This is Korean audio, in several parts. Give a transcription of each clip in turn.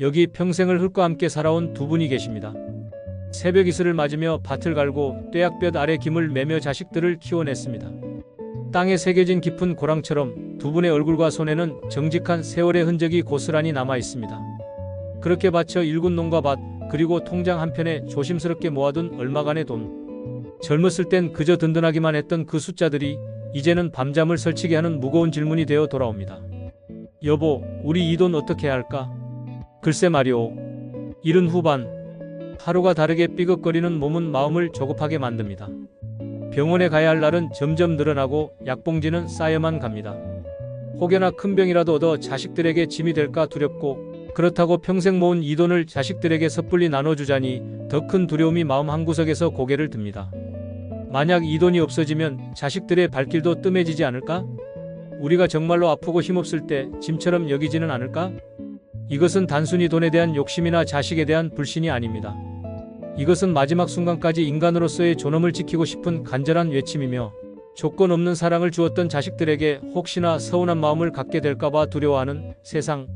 여기 평생을 흙과 함께 살아온 두 분이 계십니다. 새벽 이슬을 맞으며 밭을 갈고 뙤약볕 아래 김을 매며 자식들을 키워냈습니다. 땅에 새겨진 깊은 고랑처럼 두 분의 얼굴과 손에는 정직한 세월의 흔적이 고스란히 남아 있습니다. 그렇게 바쳐 일군 농가 밭, 그리고 통장 한편에 조심스럽게 모아둔 얼마간의 돈. 젊었을 땐 그저 든든하기만 했던 그 숫자들이 이제는 밤잠을 설치게 하는 무거운 질문이 되어 돌아옵니다. 여보, 우리 이 돈 어떻게 해야 할까? 글쎄 말이오. 이른 후반, 하루가 다르게 삐걱거리는 몸은 마음을 조급하게 만듭니다. 병원에 가야 할 날은 점점 늘어나고 약봉지는 쌓여만 갑니다. 혹여나 큰 병이라도 얻어 자식들에게 짐이 될까 두렵고, 그렇다고 평생 모은 이 돈을 자식들에게 섣불리 나눠주자니 더 큰 두려움이 마음 한구석에서 고개를 듭니다. 만약 이 돈이 없어지면 자식들의 발길도 뜸해지지 않을까? 우리가 정말로 아프고 힘없을 때 짐처럼 여기지는 않을까? 이것은 단순히 돈에 대한 욕심이나 자식에 대한 불신이 아닙니다. 이것은 마지막 순간까지 인간으로서의 존엄을 지키고 싶은 간절한 외침이며, 조건 없는 사랑을 주었던 자식들에게 혹시나 서운한 마음을 갖게 될까봐 두려워하는 세상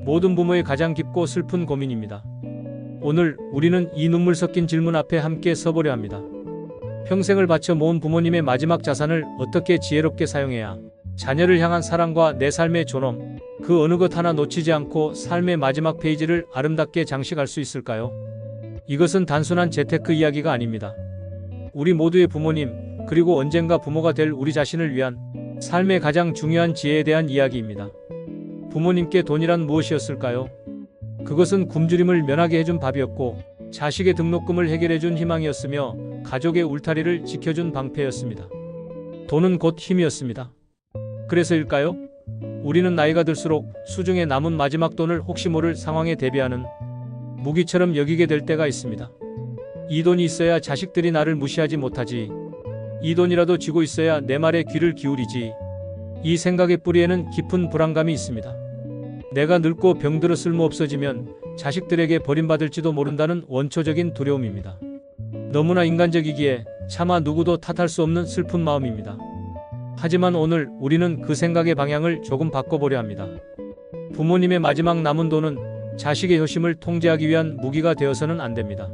모든 부모의 가장 깊고 슬픈 고민입니다. 오늘 우리는 이 눈물 섞인 질문 앞에 함께 서보려 합니다. 평생을 바쳐 모은 부모님의 마지막 자산을 어떻게 지혜롭게 사용해야 자녀를 향한 사랑과 내 삶의 존엄, 그 어느 것 하나 놓치지 않고 삶의 마지막 페이지를 아름답게 장식할 수 있을까요? 이것은 단순한 재테크 이야기가 아닙니다. 우리 모두의 부모님, 그리고 언젠가 부모가 될 우리 자신을 위한 삶의 가장 중요한 지혜에 대한 이야기입니다. 부모님께 돈이란 무엇이었을까요? 그것은 굶주림을 면하게 해준 밥이었고, 자식의 등록금을 해결해준 희망이었으며, 가족의 울타리를 지켜준 방패였습니다. 돈은 곧 힘이었습니다. 그래서일까요? 우리는 나이가 들수록 수중에 남은 마지막 돈을 혹시 모를 상황에 대비하는 무기처럼 여기게 될 때가 있습니다. 이 돈이 있어야 자식들이 나를 무시하지 못하지. 이 돈이라도 쥐고 있어야 내 말에 귀를 기울이지. 이 생각의 뿌리에는 깊은 불안감이 있습니다. 내가 늙고 병들어 쓸모없어지면 자식들에게 버림받을지도 모른다는 원초적인 두려움입니다. 너무나 인간적이기에 차마 누구도 탓할 수 없는 슬픈 마음입니다. 하지만 오늘 우리는 그 생각의 방향을 조금 바꿔보려 합니다. 부모님의 마지막 남은 돈은 자식의 효심을 통제하기 위한 무기가 되어서는 안 됩니다.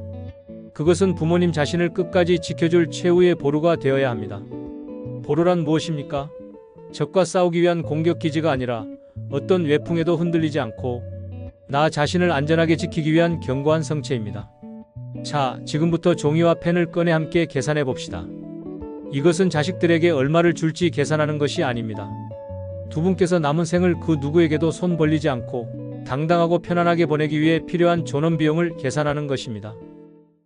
그것은 부모님 자신을 끝까지 지켜줄 최후의 보루가 되어야 합니다. 보루란 무엇입니까? 적과 싸우기 위한 공격 기지가 아니라 어떤 외풍에도 흔들리지 않고 나 자신을 안전하게 지키기 위한 견고한 성체입니다. 자, 지금부터 종이와 펜을 꺼내 함께 계산해 봅시다. 이것은 자식들에게 얼마를 줄지 계산하는 것이 아닙니다. 두 분께서 남은 생을 그 누구에게도 손 벌리지 않고 당당하고 편안하게 보내기 위해 필요한 존엄 비용을 계산하는 것입니다.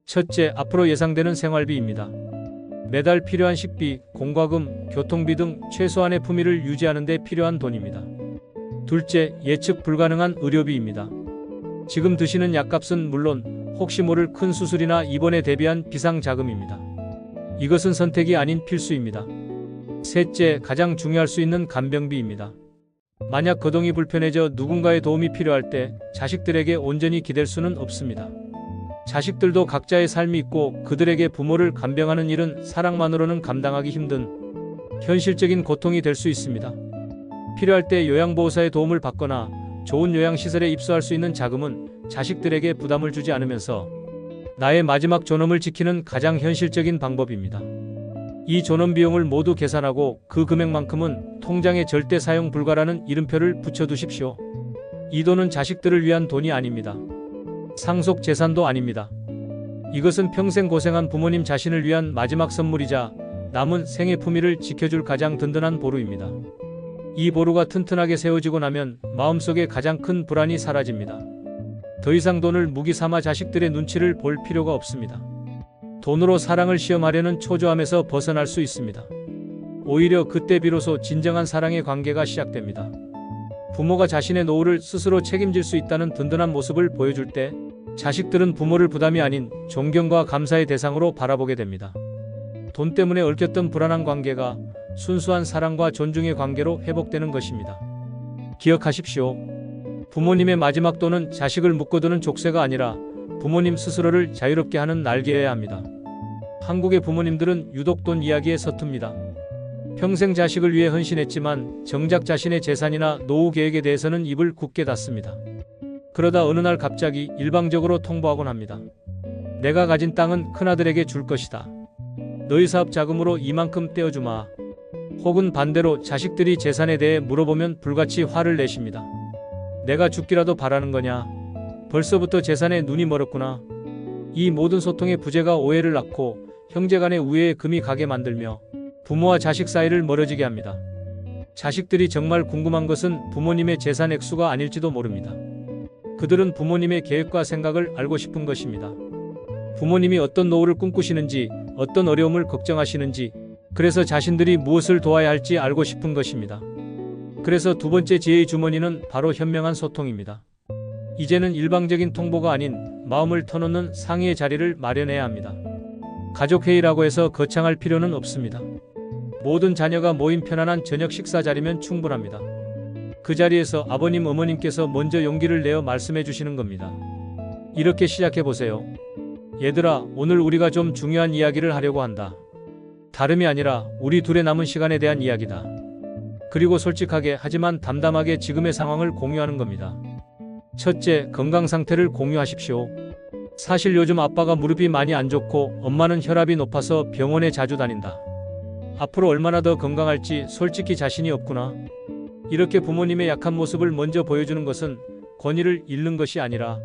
첫째, 앞으로 예상되는 생활비입니다. 매달 필요한 식비, 공과금, 교통비 등 최소한의 품위를 유지하는 데 필요한 돈입니다. 둘째, 예측 불가능한 의료비입니다. 지금 드시는 약값은 물론 혹시 모를 큰 수술이나 입원에 대비한 비상자금입니다. 이것은 선택이 아닌 필수입니다. 셋째, 가장 중요할 수 있는 간병비입니다. 만약 거동이 불편해져 누군가의 도움이 필요할 때 자식들에게 온전히 기댈 수는 없습니다. 자식들도 각자의 삶이 있고 그들에게 부모를 간병하는 일은 사랑만으로는 감당하기 힘든 현실적인 고통이 될 수 있습니다. 필요할 때 요양보호사의 도움을 받거나 좋은 요양시설에 입소할 수 있는 자금은 자식들에게 부담을 주지 않으면서 나의 마지막 존엄을 지키는 가장 현실적인 방법입니다. 이 존엄 비용을 모두 계산하고 그 금액만큼은 통장에 절대 사용 불가라는 이름표를 붙여두십시오. 이 돈은 자식들을 위한 돈이 아닙니다. 상속 재산도 아닙니다. 이것은 평생 고생한 부모님 자신을 위한 마지막 선물이자 남은 생의 품위를 지켜줄 가장 든든한 보루입니다. 이 보루가 튼튼하게 세워지고 나면 마음속에 가장 큰 불안이 사라집니다. 더 이상 돈을 무기 삼아 자식들의 눈치를 볼 필요가 없습니다. 돈으로 사랑을 시험하려는 초조함에서 벗어날 수 있습니다. 오히려 그때 비로소 진정한 사랑의 관계가 시작됩니다. 부모가 자신의 노후를 스스로 책임질 수 있다는 든든한 모습을 보여줄 때 자식들은 부모를 부담이 아닌 존경과 감사의 대상으로 바라보게 됩니다. 돈 때문에 얽혔던 불안한 관계가 순수한 사랑과 존중의 관계로 회복되는 것입니다. 기억하십시오. 부모님의 마지막 돈은 자식을 묶어두는 족쇄가 아니라 부모님 스스로를 자유롭게 하는 날개여야 합니다. 한국의 부모님들은 유독 돈 이야기에 서툽니다. 평생 자식을 위해 헌신했지만 정작 자신의 재산이나 노후 계획에 대해서는 입을 굳게 닫습니다. 그러다 어느 날 갑자기 일방적으로 통보하곤 합니다. 내가 가진 땅은 큰아들에게 줄 것이다. 너희 사업 자금으로 이만큼 떼어주마. 혹은 반대로 자식들이 재산에 대해 물어보면 불같이 화를 내십니다. 내가 죽기라도 바라는 거냐? 벌써부터 재산에 눈이 멀었구나. 이 모든 소통의 부재가 오해를 낳고 형제간의 우애에 금이 가게 만들며 부모와 자식 사이를 멀어지게 합니다. 자식들이 정말 궁금한 것은 부모님의 재산 액수가 아닐지도 모릅니다. 그들은 부모님의 계획과 생각을 알고 싶은 것입니다. 부모님이 어떤 노후를 꿈꾸시는지, 어떤 어려움을 걱정하시는지, 그래서 자신들이 무엇을 도와야 할지 알고 싶은 것입니다. 그래서 두 번째 지혜의 주머니는 바로 현명한 소통입니다. 이제는 일방적인 통보가 아닌 마음을 터놓는 상의의 자리를 마련해야 합니다. 가족회의라고 해서 거창할 필요는 없습니다. 모든 자녀가 모인 편안한 저녁 식사 자리면 충분합니다. 그 자리에서 아버님, 어머님께서 먼저 용기를 내어 말씀해 주시는 겁니다. 이렇게 시작해 보세요. 얘들아, 오늘 우리가 좀 중요한 이야기를 하려고 한다. 다름이 아니라 우리 둘의 남은 시간에 대한 이야기다. 그리고 솔직하게 하지만 담담하게 지금의 상황을 공유하는 겁니다. 첫째, 건강 상태를 공유하십시오. 사실 요즘 아빠가 무릎이 많이 안 좋고 엄마는 혈압이 높아서 병원에 자주 다닌다. 앞으로 얼마나 더 건강할지 솔직히 자신이 없구나. 이렇게 부모님의 약한 모습을 먼저 보여주는 것은 권위를 잃는 것이 아니라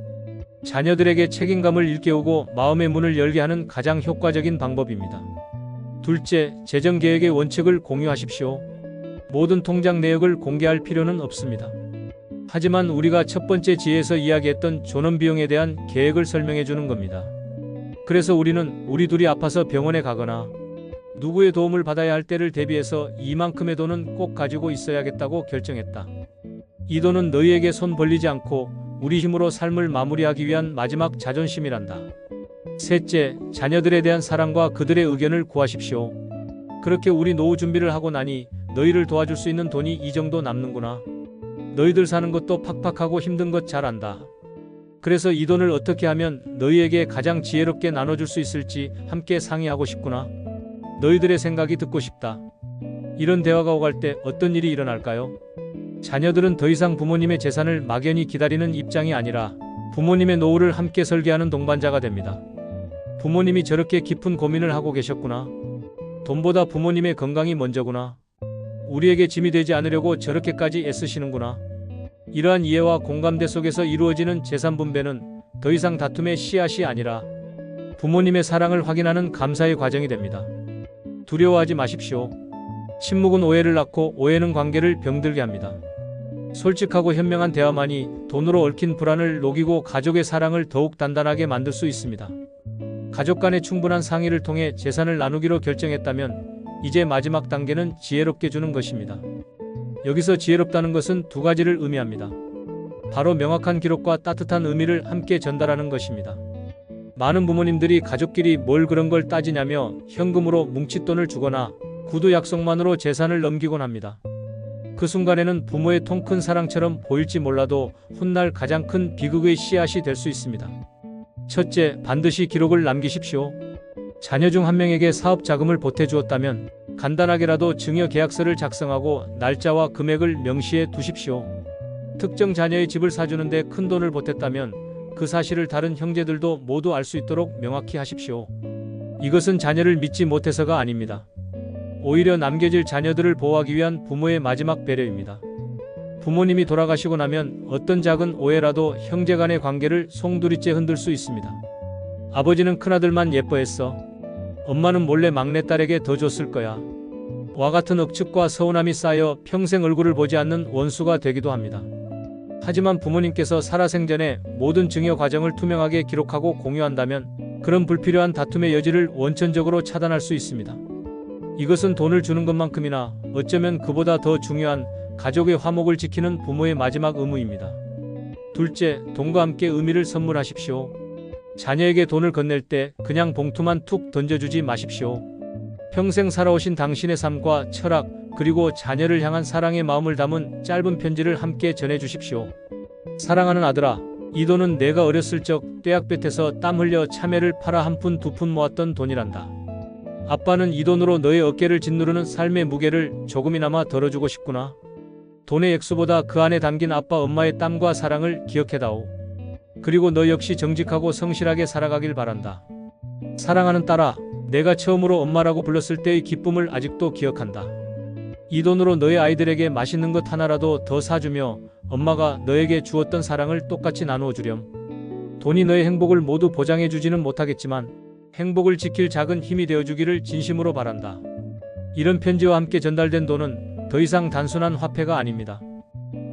자녀들에게 책임감을 일깨우고 마음의 문을 열게 하는 가장 효과적인 방법입니다. 둘째, 재정계획의 원칙을 공유하십시오. 모든 통장 내역을 공개할 필요는 없습니다. 하지만 우리가 첫 번째 지혜에서 이야기했던 존엄비용에 대한 계획을 설명해 주는 겁니다. 그래서 우리는 우리 둘이 아파서 병원에 가거나 누구의 도움을 받아야 할 때를 대비해서 이만큼의 돈은 꼭 가지고 있어야겠다고 결정했다. 이 돈은 너희에게 손 벌리지 않고 우리 힘으로 삶을 마무리하기 위한 마지막 자존심이란다. 셋째, 자녀들에 대한 사랑과 그들의 의견을 구하십시오. 그렇게 우리 노후 준비를 하고 나니 너희를 도와줄 수 있는 돈이 이 정도 남는구나. 너희들 사는 것도 팍팍하고 힘든 것 잘 안다. 그래서 이 돈을 어떻게 하면 너희에게 가장 지혜롭게 나눠줄 수 있을지 함께 상의하고 싶구나. 너희들의 생각이 듣고 싶다. 이런 대화가 오갈 때 어떤 일이 일어날까요? 자녀들은 더 이상 부모님의 재산을 막연히 기다리는 입장이 아니라 부모님의 노후를 함께 설계하는 동반자가 됩니다. 부모님이 저렇게 깊은 고민을 하고 계셨구나. 돈보다 부모님의 건강이 먼저구나. 우리에게 짐이 되지 않으려고 저렇게까지 애쓰시는구나. 이러한 이해와 공감대 속에서 이루어지는 재산 분배는 더 이상 다툼의 씨앗이 아니라 부모님의 사랑을 확인하는 감사의 과정이 됩니다. 두려워하지 마십시오. 침묵은 오해를 낳고 오해는 관계를 병들게 합니다. 솔직하고 현명한 대화만이 돈으로 얽힌 불안을 녹이고 가족의 사랑을 더욱 단단하게 만들 수 있습니다. 가족 간의 충분한 상의를 통해 재산을 나누기로 결정했다면 이제 마지막 단계는 지혜롭게 주는 것입니다. 여기서 지혜롭다는 것은 두 가지를 의미합니다. 바로 명확한 기록과 따뜻한 의미를 함께 전달하는 것입니다. 많은 부모님들이 가족끼리 뭘 그런 걸 따지냐며 현금으로 뭉칫돈을 주거나 구두 약속만으로 재산을 넘기곤 합니다. 그 순간에는 부모의 통 큰 사랑처럼 보일지 몰라도 훗날 가장 큰 비극의 씨앗이 될 수 있습니다. 첫째, 반드시 기록을 남기십시오. 자녀 중 한 명에게 사업 자금을 보태주었다면 간단하게라도 증여 계약서를 작성하고 날짜와 금액을 명시해 두십시오. 특정 자녀의 집을 사주는데 큰 돈을 보탰다면 그 사실을 다른 형제들도 모두 알 수 있도록 명확히 하십시오. 이것은 자녀를 믿지 못해서가 아닙니다. 오히려 남겨질 자녀들을 보호하기 위한 부모의 마지막 배려입니다. 부모님이 돌아가시고 나면 어떤 작은 오해라도 형제 간의 관계를 송두리째 흔들 수 있습니다. 아버지는 큰아들만 예뻐했어. 엄마는 몰래 막내딸에게 더 줬을 거야. 와 같은 억측과 서운함이 쌓여 평생 얼굴을 보지 않는 원수가 되기도 합니다. 하지만 부모님께서 살아생전에 모든 증여 과정을 투명하게 기록하고 공유한다면 그런 불필요한 다툼의 여지를 원천적으로 차단할 수 있습니다. 이것은 돈을 주는 것만큼이나 어쩌면 그보다 더 중요한 가족의 화목을 지키는 부모의 마지막 의무입니다. 둘째, 돈과 함께 의미를 선물하십시오. 자녀에게 돈을 건넬 때 그냥 봉투만 툭 던져주지 마십시오. 평생 살아오신 당신의 삶과 철학, 그리고 자녀를 향한 사랑의 마음을 담은 짧은 편지를 함께 전해주십시오. 사랑하는 아들아, 이 돈은 내가 어렸을 적 떼약볕에서 땀 흘려 참외를 팔아 한 푼 두 푼 모았던 돈이란다. 아빠는 이 돈으로 너의 어깨를 짓누르는 삶의 무게를 조금이나마 덜어주고 싶구나. 돈의 액수보다 그 안에 담긴 아빠 엄마의 땀과 사랑을 기억해다오. 그리고 너 역시 정직하고 성실하게 살아가길 바란다. 사랑하는 딸아, 내가 처음으로 엄마라고 불렀을 때의 기쁨을 아직도 기억한다. 이 돈으로 너의 아이들에게 맛있는 것 하나라도 더 사주며 엄마가 너에게 주었던 사랑을 똑같이 나누어 주렴. 돈이 너의 행복을 모두 보장해 주지는 못하겠지만 행복을 지킬 작은 힘이 되어 주기를 진심으로 바란다. 이런 편지와 함께 전달된 돈은 더 이상 단순한 화폐가 아닙니다.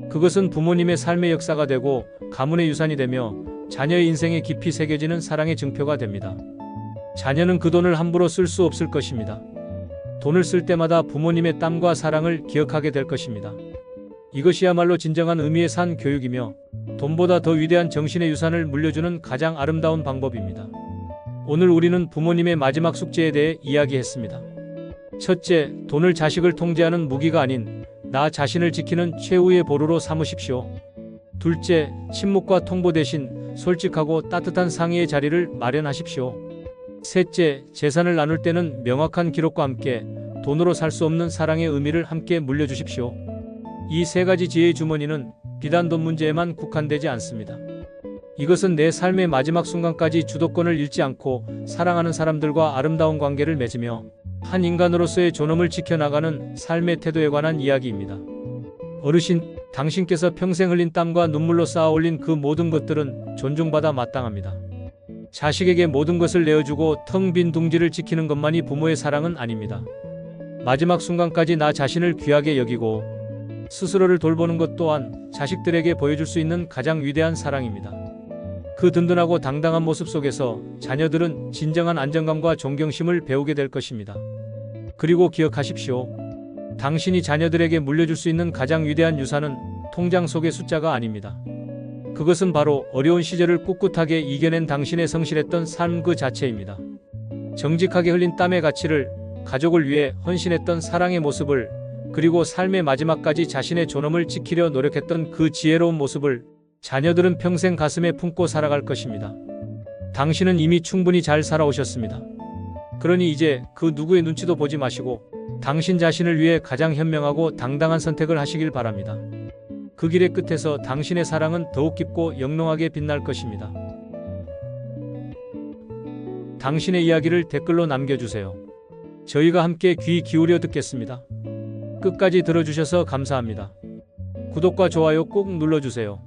그것은 부모님의 삶의 역사가 되고 가문의 유산이 되며 자녀의 인생에 깊이 새겨지는 사랑의 증표가 됩니다. 자녀는 그 돈을 함부로 쓸 수 없을 것입니다. 돈을 쓸 때마다 부모님의 땀과 사랑을 기억하게 될 것입니다. 이것이야말로 진정한 의미의 산 교육이며 돈보다 더 위대한 정신의 유산을 물려주는 가장 아름다운 방법입니다. 오늘 우리는 부모님의 마지막 숙제에 대해 이야기했습니다. 첫째, 돈을 자식을 통제하는 무기가 아닌 나 자신을 지키는 최후의 보루로 삼으십시오. 둘째, 침묵과 통보 대신 솔직하고 따뜻한 상의의 자리를 마련하십시오. 셋째, 재산을 나눌 때는 명확한 기록과 함께 돈으로 살 수 없는 사랑의 의미를 함께 물려주십시오. 이 세 가지 지혜의 주머니는 비단 돈 문제에만 국한되지 않습니다. 이것은 내 삶의 마지막 순간까지 주도권을 잃지 않고 사랑하는 사람들과 아름다운 관계를 맺으며 한 인간으로서의 존엄을 지켜나가는 삶의 태도에 관한 이야기입니다. 어르신, 당신께서 평생 흘린 땀과 눈물로 쌓아 올린 그 모든 것들은 존중받아 마땅합니다. 자식에게 모든 것을 내어주고 텅 빈 둥지를 지키는 것만이 부모의 사랑은 아닙니다. 마지막 순간까지 나 자신을 귀하게 여기고 스스로를 돌보는 것 또한 자식들에게 보여줄 수 있는 가장 위대한 사랑입니다. 그 든든하고 당당한 모습 속에서 자녀들은 진정한 안정감과 존경심을 배우게 될 것입니다. 그리고 기억하십시오. 당신이 자녀들에게 물려줄 수 있는 가장 위대한 유산은 통장 속의 숫자가 아닙니다. 그것은 바로 어려운 시절을 꿋꿋하게 이겨낸 당신의 성실했던 삶 그 자체입니다. 정직하게 흘린 땀의 가치를, 가족을 위해 헌신했던 사랑의 모습을, 그리고 삶의 마지막까지 자신의 존엄을 지키려 노력했던 그 지혜로운 모습을 자녀들은 평생 가슴에 품고 살아갈 것입니다. 당신은 이미 충분히 잘 살아오셨습니다. 그러니 이제 그 누구의 눈치도 보지 마시고 당신 자신을 위해 가장 현명하고 당당한 선택을 하시길 바랍니다. 그 길의 끝에서 당신의 사랑은 더욱 깊고 영롱하게 빛날 것입니다. 당신의 이야기를 댓글로 남겨주세요. 저희가 함께 귀 기울여 듣겠습니다. 끝까지 들어주셔서 감사합니다. 구독과 좋아요 꼭 눌러주세요.